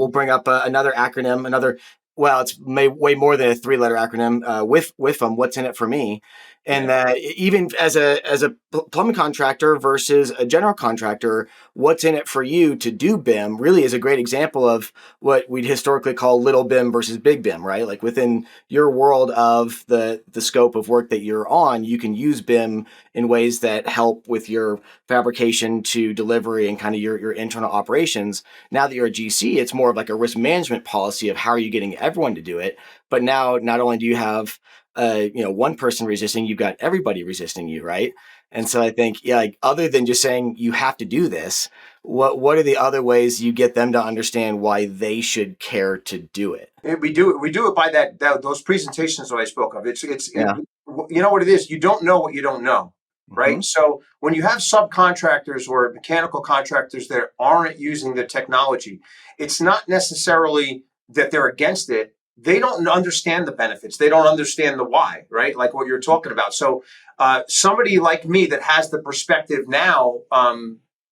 we'll bring up another acronym, well, it's way more than a 3-letter acronym with them. What's in it for me? And that even as a plumbing contractor versus a general contractor, what's in it for you to do BIM really is a great example of what we'd historically call little BIM versus big BIM, right? Like within your world of the scope of work that you're on, you can use BIM in ways that help with your fabrication to delivery and kind of your internal operations. Now that you're a GC, it's more of like a risk management policy of how are you getting everyone to do it. But now not only do you have one person resisting, you've got everybody resisting you, right? And so I think, like other than just saying you have to do this, what are the other ways you get them to understand why they should care to do it? We do it by those presentations that I spoke of. You know what it is? You don't know what you don't know, right? Mm-hmm. So when you have subcontractors or mechanical contractors that aren't using the technology, it's not necessarily that they're against it. They don't understand the benefits. They don't understand the why, right? Like what you're talking about. So somebody like me that has the perspective now,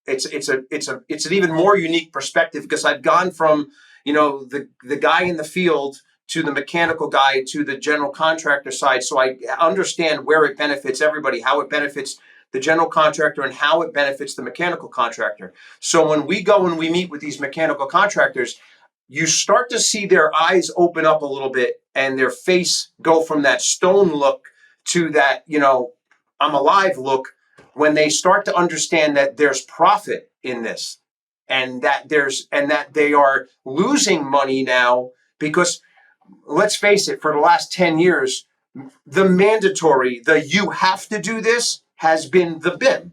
it's an even more unique perspective because I've gone from, the guy in the field to the mechanical guy to the general contractor side. So I understand where it benefits everybody, how it benefits the general contractor and how it benefits the mechanical contractor. So when we go and we meet with these mechanical contractors, you start to see their eyes open up a little bit and their face go from that stone look to that, I'm alive look when they start to understand that there's profit in this and that they are losing money now because let's face it, for the last 10 years, the you have to do this has been the BIM,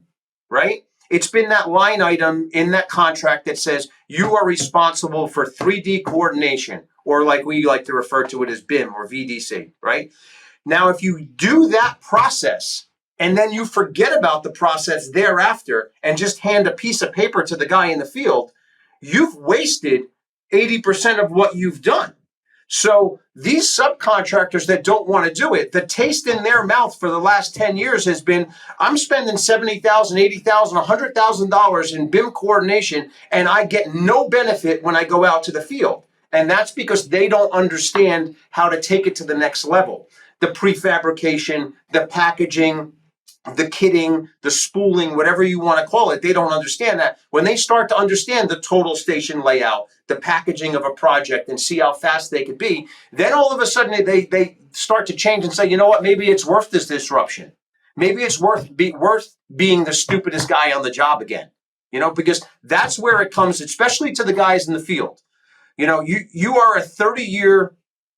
right? It's been that line item in that contract that says you are responsible for 3D coordination, or like we like to refer to it as BIM or VDC, right? Now, if you do that process and then you forget about the process thereafter and just hand a piece of paper to the guy in the field, you've wasted 80% of what you've done. So these subcontractors that don't want to do it, the taste in their mouth for the last 10 years has been, I'm spending $70,000, $80,000, $100,000 in BIM coordination, and I get no benefit when I go out to the field. And that's because they don't understand how to take it to the next level. The prefabrication, the packaging, the kitting, the spooling, whatever you want to call it, they don't understand that. When they start to understand the total station layout, the packaging of a project and see how fast they could be, then all of a sudden they start to change and say, you know what, maybe it's worth this disruption. Maybe it's worth being the stupidest guy on the job again, because that's where it comes, especially to the guys in the field. You are a 30-year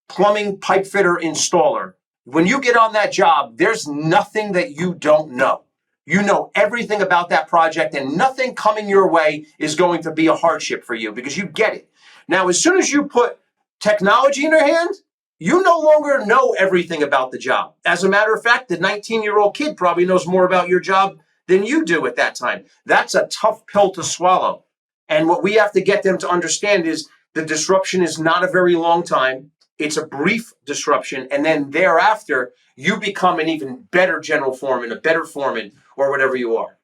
plumbing pipe fitter installer. When you get on that job, there's nothing that you don't know. You know everything about that project and nothing coming your way is going to be a hardship for you because you get it. Now, as soon as you put technology in your hand, you no longer know everything about the job. As a matter of fact, the 19-year-old kid probably knows more about your job than you do at that time. That's a tough pill to swallow. And what we have to get them to understand is the disruption is not a very long time. It's a brief disruption, and then thereafter, you become an even better general foreman, a better foreman, or whatever you are.